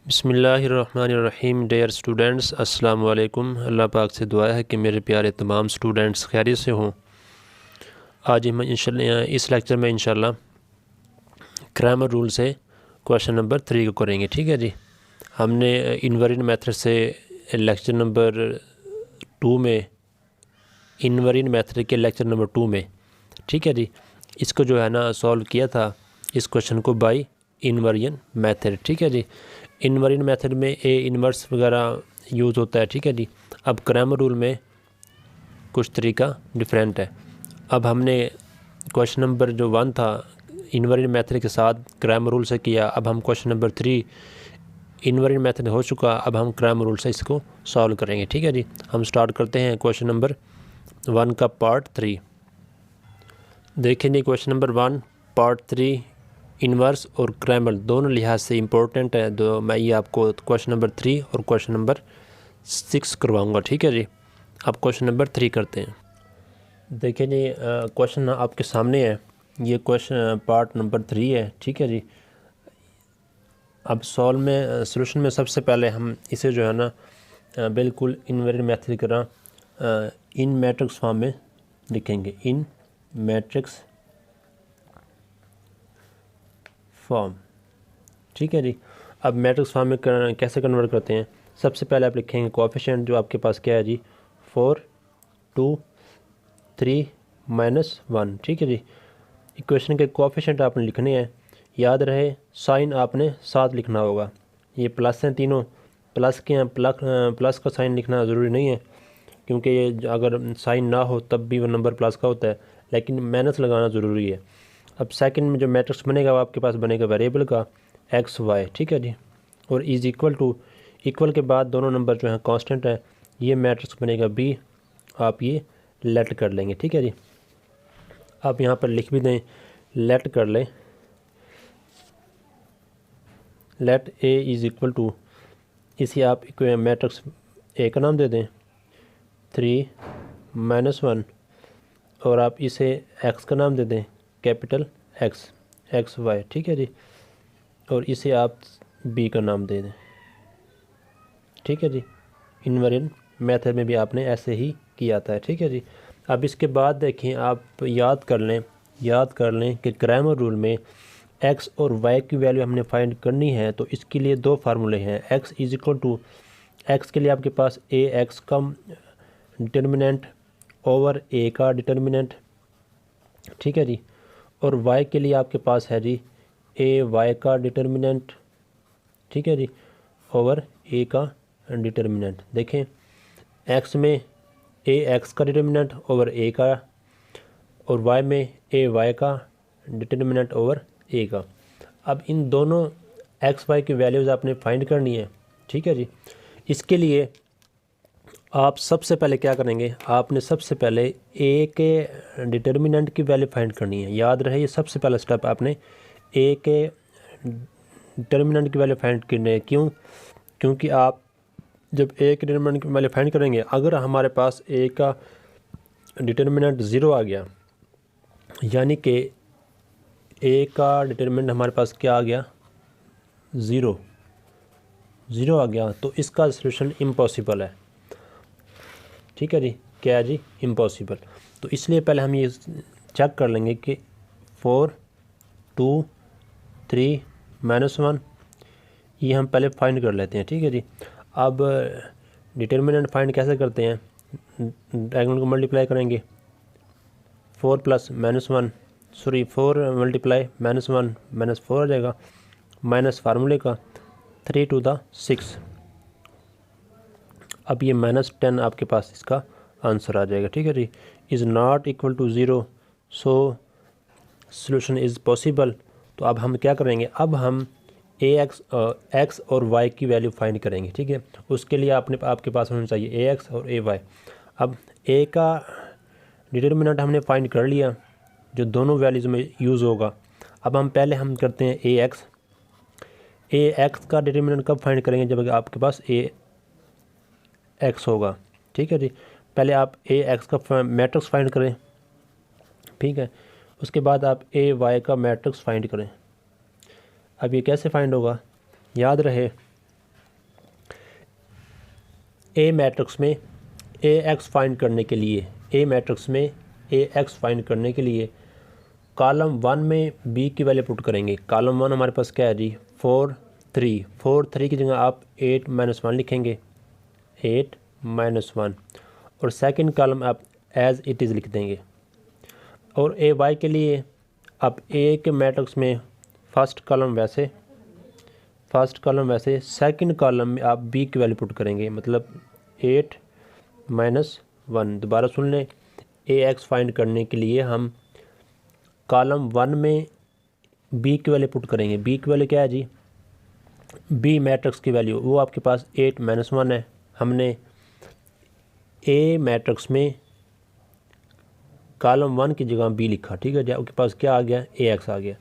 बिस्मिल्लाहिर्रहमानिर्रहीम। Dear students, अस्सलाम वालेकुम। अल्लाह पाक से दुआ है कि मेरे प्यारे तमाम स्टूडेंट्स खैरियत से हों। आज हम इंशाल्लाह इस लेक्चर में इंशाल्लाह ग्रामर रूल से क्वेश्चन नंबर 3 को करेंगे। ठीक है जी। हमने इनवेरिएंट मेथड से लेक्चर नंबर 2 में इनवेरिएंट मेथड के लेक्चर नंबर 2 में, ठीक है जी, इसको जो है ना सॉल्व किया था इस क्वेश्चन को बाय इनवेरिएंट मेथड। ठीक है जी। इनवेरिएंट मेथड में ए इनवर्स वगैरह यूज़ होता है। ठीक है जी। अब ग्रामर रूल में कुछ तरीका डिफरेंट है। अब हमने क्वेश्चन नंबर जो 1 था इनवेरिएंट मेथड के साथ ग्रामर रूल से किया। अब हम क्वेश्चन नंबर 3 इनवेरिएंट मेथड हो चुका, अब हम ग्रामर रूल से इसको सॉल्व करेंगे। ठीक है जी। हम स्टार्ट करते हैं क्वेश्चन नंबर 1 का पार्ट 3। देखेंगे क्वेश्चन नंबर 1 पार्ट 3 इन्वर्स और ग्रामर दोनों लिहाज से इम्पोर्टेंट है। तो मैं ये आपको क्वेश्चन नंबर 3 और क्वेश्चन नंबर 6 करवाऊँगा। ठीक है जी। अब क्वेश्चन नंबर 3 करते हैं। देखिए जी, क्वेश्चन आपके सामने है। ये क्वेश्चन पार्ट नंबर 3 है। ठीक है जी। अब सॉल्व में सॉल्यूशन में सबसे पहले हम इसे जो है ना बिल्कुल इनवेरिएंट मेथड की तरह इन मैट्रिक्स फॉर्म में लिखेंगे। इन मैट्रिक्स फॉर्म। ठीक है जी। अब मैट्रिक्स फॉर्म में कैसे कन्वर्ट करते हैं? सबसे पहले आप लिखेंगे कोएफिशिएंट जो आपके पास क्या है जी, 4 2 3 -1। ठीक है जी। इक्वेशन के कोएफिशिएंट आपने लिखने हैं। याद रहे साइन आपने साथ लिखना होगा। ये प्लस हैं, तीनों प्लस के हैं। प्लस का साइन लिखना ज़रूरी नहीं है, क्योंकि ये अगर साइन ना हो तब भी वो नंबर प्लस का होता है, लेकिन माइनस लगाना ज़रूरी है। अब सेकंड में जो मैट्रिक्स बनेगा वो आपके पास बनेगा वेरिएबल का एक्स वाई। ठीक है जी। और इज़ इक्वल टू, इक्वल के बाद दोनों नंबर जो हैं कांस्टेंट है, ये मैट्रिक्स बनेगा बी। आप ये लेट कर लेंगे। ठीक है जी। आप यहाँ पर लिख भी दें, लेट कर लें, let A is equal to, इसे आप मैट्रिक्स ए का नाम दे दें 3 -1, और आप इसे एक्स का नाम दे दें कैपिटल एक्स, एक्स वाई। ठीक है जी। और इसे आप बी का नाम दे दें। ठीक है जी। इनवेरिएंट मेथड में भी आपने ऐसे ही किया था। ठीक है जी। अब इसके बाद देखें, आप याद कर लें कि ग्रामर रूल में एक्स और वाई की वैल्यू हमने फाइंड करनी है, तो इसके लिए दो फार्मूले हैं। X is equal to, X के लिए आपके पास ए एक्स का डिटर्मिनेंट ओवर ए का डिटर्मिनेंट। ठीक है जी। और वाई के लिए आपके पास है जी ए वाई का डिटर्मिनेंट। ठीक है जी। ओवर ए का डिटर्मिनेंट। देखें एक्स में ए एक्स का डिटर्मिनेंट ओवर ए का, और वाई में ए वाई का डिटर्मिनेंट ओवर ए का। अब इन दोनों एक्स वाई की वैल्यूज़ आपने फाइंड करनी है। ठीक है जी। इसके लिए आप सबसे पहले क्या करेंगे, आपने सबसे पहले ए के डिटर्मिनेंट की वैल्यू फाइंड करनी है। याद रहे ये सबसे पहला स्टेप आपने ए के डिटर्मिनेंट की वैल्यू फाइंड करनी है। क्यों? क्योंकि आप जब ए के डिटर्मिनेंट की वैल्यू फाइंड करेंगे, अगर हमारे पास ए का डिटर्मिनेंट 0 आ गया, यानी कि ए का डिटर्मिनेंट हमारे पास क्या आ गया, 0 आ गया, तो इसका सलूशन इम्पॉसिबल है। ठीक है जी। क्या है जी? इम्पॉसिबल। तो इसलिए पहले हम ये चेक कर लेंगे कि 4 2 3 -1 ये हम पहले फाइंड कर लेते हैं। ठीक है जी। अब डिटर्मिनेंट फाइंड कैसे करते हैं? डायगोनल को मल्टीप्लाई करेंगे, 4 + -1, सॉरी 4 × -1 -4 आ जाएगा, माइनस फार्मूले का 3 to the 6। अब ये -10 आपके पास इसका आंसर आ जाएगा। ठीक है जी। Is not equal to 0, so solution is possible. तो अब हम क्या करेंगे, अब हम एक्स और वाई की वैल्यू फाइंड करेंगे। ठीक है। उसके लिए आपके पास होना चाहिए ए एक्स और ए वाई। अब ए का डिटर्मिनेंट हमने फाइंड कर लिया जो दोनों वैल्यूज़ में यूज़ होगा। अब हम करते हैं ए एक्स का डिटर्मिनेंट कब फाइंड करेंगे, जब आपके पास ए एक्स होगा। ठीक है जी। पहले आप ए एक्स का मैट्रिक्स फाइंड करें। ठीक है। उसके बाद आप ए वाई का मैट्रिक्स फाइंड करें। अब ये कैसे फाइंड होगा? याद रहे ए मैट्रिक्स में ए एक्स फाइंड करने के लिए कॉलम 1 में बी की वैल्यू पुट करेंगे। कॉलम 1 हमारे पास क्या है जी 4 3 की जगह आप 8 - 1 लिखेंगे, 8 - 1, और सेकंड कॉलम आप एज इट इज़ लिख देंगे। और ए वाई के लिए आप ए के मैट्रिक्स में फर्स्ट कॉलम वैसे, सेकंड कॉलम में आप बी की वैल्यू पुट करेंगे, मतलब 8 - 1। दोबारा सुन लें, ए एक्स फाइंड करने के लिए हम कॉलम 1 में बी की वैल्यू पुट करेंगे। बी की वैल्यू क्या है जी, बी मैट्रिक्स की वैल्यू वो आपके पास 8 - 1 है। हमने ए मैट्रिक्स में कॉलम 1 की जगह बी लिखा, ठीक है जी। आपके पास क्या आ गया, ए एक्स आ गया।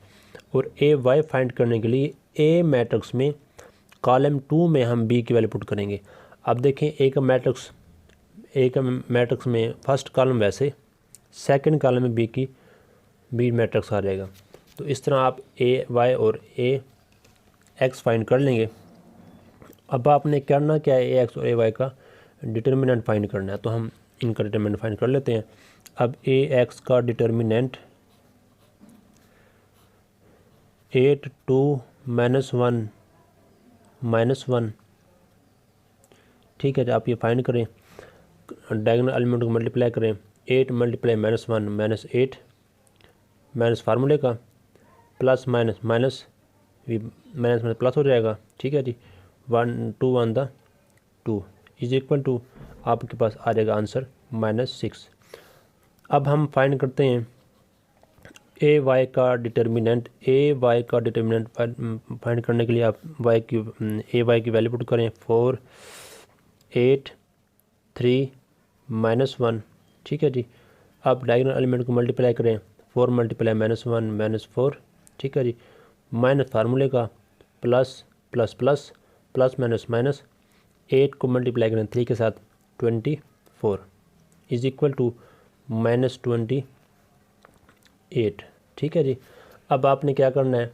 और ए वाई फाइंड करने के लिए ए मैट्रिक्स में कॉलम 2 में हम बी की वैल्यू पुट करेंगे। अब देखें, ए का मैट्रिक्स में फर्स्ट कॉलम वैसे, सेकंड कॉलम में बी मैट्रिक्स आ जाएगा। तो इस तरह आप ए वाई और ए एक्स फाइंड कर लेंगे। अब आपने करना क्या है, ए एक्स और ए वाई का डिटर्मिनेंट फाइंड करना है। तो हम इनका डिटर्मिनेंट फाइंड कर लेते हैं। अब ए एक्स का डिटर्मिनेंट 8 2 - 1 ठीक है। आप ये फाइंड करें, डायगोनल एलिमेंट को मल्टीप्लाई करें। 8 × -1 -8 माइनस फार्मूले का प्लस माइनस प्लस हो जाएगा, ठीक है जी। 1 2 1 द 2 इज इक्वल टू आपके पास आ जाएगा आंसर -6। अब हम फाइंड करते हैं ए वाई का डिटर्मिनेंट। फाइंड करने के लिए आप ए वाई की वैल्यू पुट करें। 4 8 3 -1, ठीक है जी। अब डायगोनल एलिमेंट को मल्टीप्लाई करें। 4 × -1 -4, ठीक है जी। माइनस फार्मूले का प्लस माइनस 8 को मल्टीप्लाई करें 3 के साथ 24 इज इक्वल टू -28, ठीक है जी। अब आपने क्या करना है,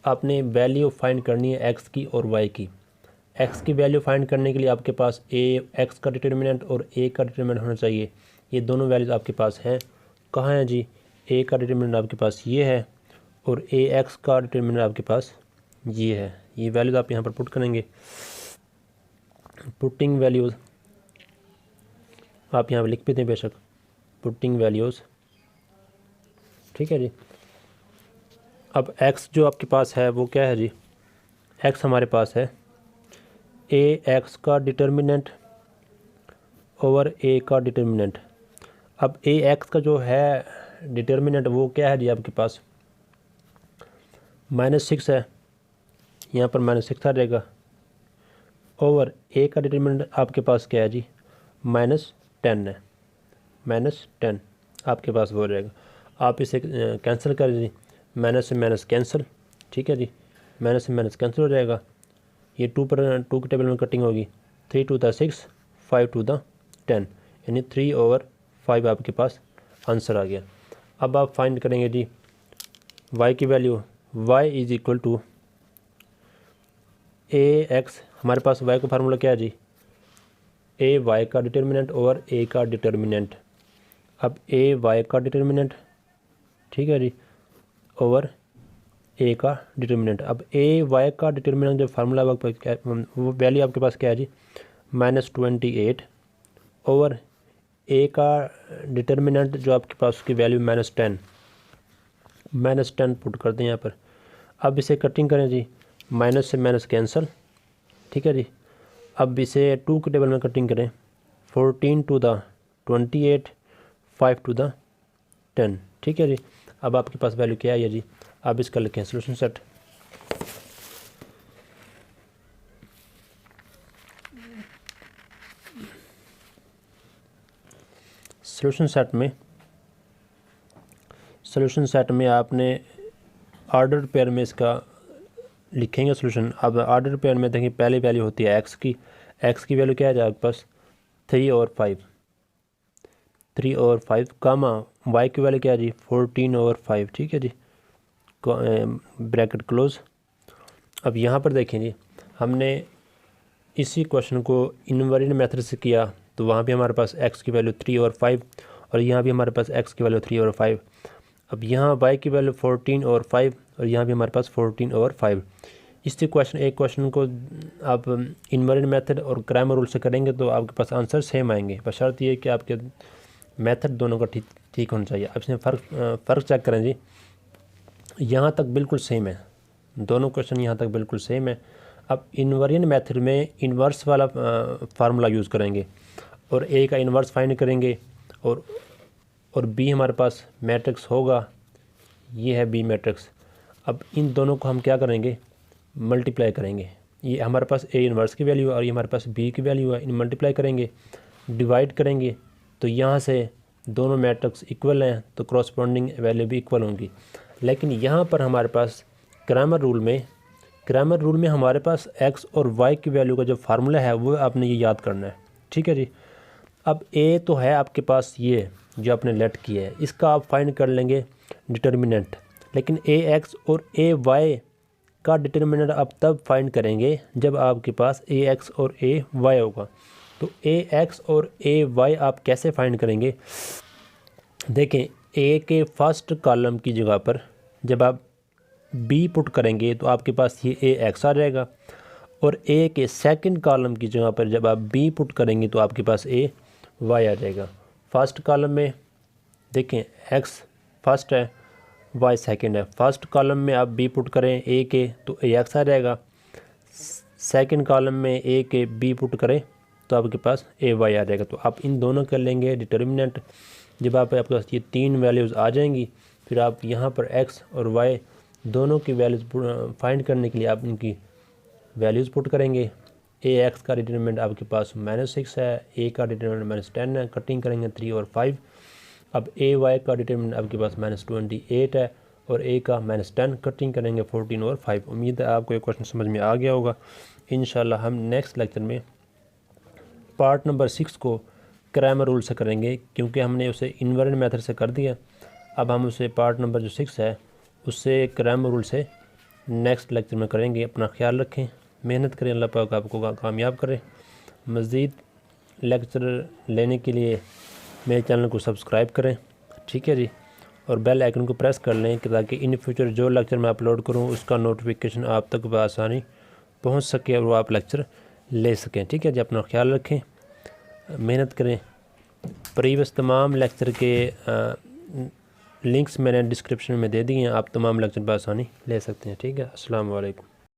आपने वैल्यू फाइंड करनी है एक्स की और वाई की। एक्स की वैल्यू फाइंड करने के लिए आपके पास ए एक्स का डिटर्मिनेंट और ए का डिटर्मिनेंट होना चाहिए। ये दोनों वैल्यूज आपके पास हैं। कहाँ हैं जी, ए का डिटर्मिनेंट आपके पास ये है और ए एक्स का डिटर्मिनेंट आपके पास ये है। ये वैल्यूज आप यहाँ पर पुट करेंगे। पुटिंग वैल्यूज़ आप यहाँ पर लिख भी दें बेशक, पुटिंग वैल्यूज़, ठीक है जी। अब एक्स जो आपके पास है वो क्या है जी, एक्स हमारे पास है ए एक्स का डिटर्मिनेंट ओवर ए का डिटर्मिनेंट। अब ए एक्स का जो है डिटर्मिनेंट वो क्या है जी आपके पास -6 है, यहाँ पर -6 आ जाएगा। ओवर ए का डिटर्मिनेंट आपके पास क्या है जी -10 है, -10 आपके पास वो हो जाएगा। आप इसे कैंसिल कर जी, माइनस से माइनस कैंसिल, ठीक है जी। माइनस से माइनस कैंसिल हो जाएगा। ये 2 के टेबल में कटिंग होगी। 3 2 द 6 5 2 द 10 यानी 3/5 आपके पास आंसर आ गया। अब आप फाइंड करेंगे जी y की value. y is equal to A X, हमारे पास y का फार्मूला क्या है जी, ए वाई का डिटर्मिनेंट ओवर ए का डिटर्मिनेंट। अब ए वाई का डिटर्मिनेंट, ठीक है जी, ओवर ए का डिटर्मिनेंट। अब ए वाई का डिटर्मिनेंट जो फार्मूला वो वैल्यू आपके पास क्या है जी -28 ओवर ए का डिटर्मिनेंट जो आपके पास उसकी वैल्यू -10 पुट कर दें यहाँ पर। अब इसे कटिंग करें जी, माइनस से माइनस कैंसिल, ठीक है जी। अब इसे 2 के टेबल में कटिंग करें। 14 2 द 28 5 2 द 10, ठीक है जी। अब आपके पास वैल्यू क्या है जी, अब इसका लिखें सोल्यूशन सेट। सोल्यूशन सेट में आपने ऑर्डर पेयर में इसका लिखेंगे सोल्यूशन। अब ऑर्डर पेयर में देखिए पहली वैल्यू होती है एक्स की वैल्यू क्या है आपके पास 3 और 5 कामा वाई की वैल्यू क्या है जी 14 और 5, ठीक है जी, ब्रैकेट क्लोज। अब यहाँ पर देखें जी, हमने इसी क्वेश्चन को इनवेरिएंट मेथड से किया तो वहाँ भी हमारे पास x की वैल्यू 3 और 5 और यहाँ भी हमारे पास x की वैल्यू 3 और 5। अब यहाँ y की वैल्यू 14 और 5 और यहाँ भी हमारे पास 14 और 5। इसी एक क्वेश्चन को आप इनवेरिएंट मेथड और क्रैमर रूल से करेंगे तो आपके पास आंसर सेम आएंगे, बशर्त ये कि आपके मेथड दोनों का ठीक होना चाहिए। अब इसमें फ़र्क चेक करें जी, यहाँ तक बिल्कुल सेम है, दोनों क्वेश्चन यहाँ तक बिल्कुल सेम है। अब इनवेरिएंट मेथड में इन्वर्स वाला फार्मूला यूज़ करेंगे और ए का इन्वर्स फाइंड करेंगे और बी हमारे पास मैट्रिक्स होगा, ये है बी मैट्रिक्स। अब इन दोनों को हम क्या करेंगे, मल्टीप्लाई करेंगे। ये हमारे पास ए इन्वर्स की वैल्यू है और ये हमारे पास बी की वैल्यू है, इन मल्टीप्लाई करेंगे, डिवाइड करेंगे तो यहाँ से दोनों मैट्रिक्स इक्वल हैं तो क्रॉसपोंडिंग वैल्यू भी इक्वल होंगी। लेकिन यहाँ पर हमारे पास क्रैमर रूल में हमारे पास x और y की वैल्यू का जो फार्मूला है वो आपने ये याद करना है, ठीक है जी। अब a तो है आपके पास, ये जो आपने लेट किया है इसका आप फाइंड कर लेंगे डिटर्मिनेंट, लेकिन ax और ay का डिटर्मिनेंट आप तब फाइंड करेंगे जब आपके पास ax और ay होगा। तो ax और ay आप कैसे फाइंड करेंगे, देखें a के फर्स्ट कॉलम की जगह पर जब आप b पुट करेंगे तो आपके पास ये ax आ जाएगा और a के सेकंड कॉलम की जगह पर जब आप b पुट करेंगे तो आपके पास ay आ जाएगा। फर्स्ट कॉलम में देखें x फर्स्ट है, y सेकंड है। फर्स्ट कॉलम में आप b पुट करें a के तो ax आ जाएगा, सेकंड कॉलम में a के b पुट करें तो आपके पास ay आ जाएगा। तो आप इन दोनों कर लेंगे डिटर्मिनेंट। जब आपके पास ये तीन वैल्यूज़ आ जाएंगी फिर आप यहाँ पर x और y दोनों की वैल्यूज़ फाइंड करने के लिए आप इनकी वैल्यूज़ पुट करेंगे। ax का डिटर्मिनेंट आपके पास -6 है, a का डिटर्मिनेंट -10 है, कटिंग करेंगे 3 और 5। अब ay का डिटर्मिनेंट आपके पास -28 है और a का -10, कटिंग करेंगे 14 और 5। उम्मीद है आपको ये क्वेश्चन समझ में आ गया होगा। इंशाल्लाह हम नेक्स्ट लेक्चर में पार्ट नंबर 6 को क्रैमर रूल से करेंगे, क्योंकि हमने उसे इनवेरिएंट मेथड से कर दिया। अब हम उसे पार्ट नंबर जो 6 है उससे क्रैमर रूल से नेक्स्ट लेक्चर में करेंगे। अपना ख्याल रखें, मेहनत करें, अल्लाह पाक आपको कामयाब करें। मज़ीद लेक्चर लेने के लिए मेरे चैनल को सब्सक्राइब करें, ठीक है जी, और बेल आइकन को प्रेस कर लें ताकि इन फ्यूचर जो लेक्चर मैं अपलोड करूं उसका नोटिफिकेशन आप तक बआसानी पहुंच सके और वो आप लेक्चर ले सकें, ठीक है जी। अपना ख्याल रखें, मेहनत करें। प्रीवियस तमाम लेक्चर के लिंक्स मैंने डिस्क्रिप्शन में दे दिए हैं, आप तमाम लेक्चर बआसानी ले सकते हैं, ठीक है। अस्सलाम वालेकुम।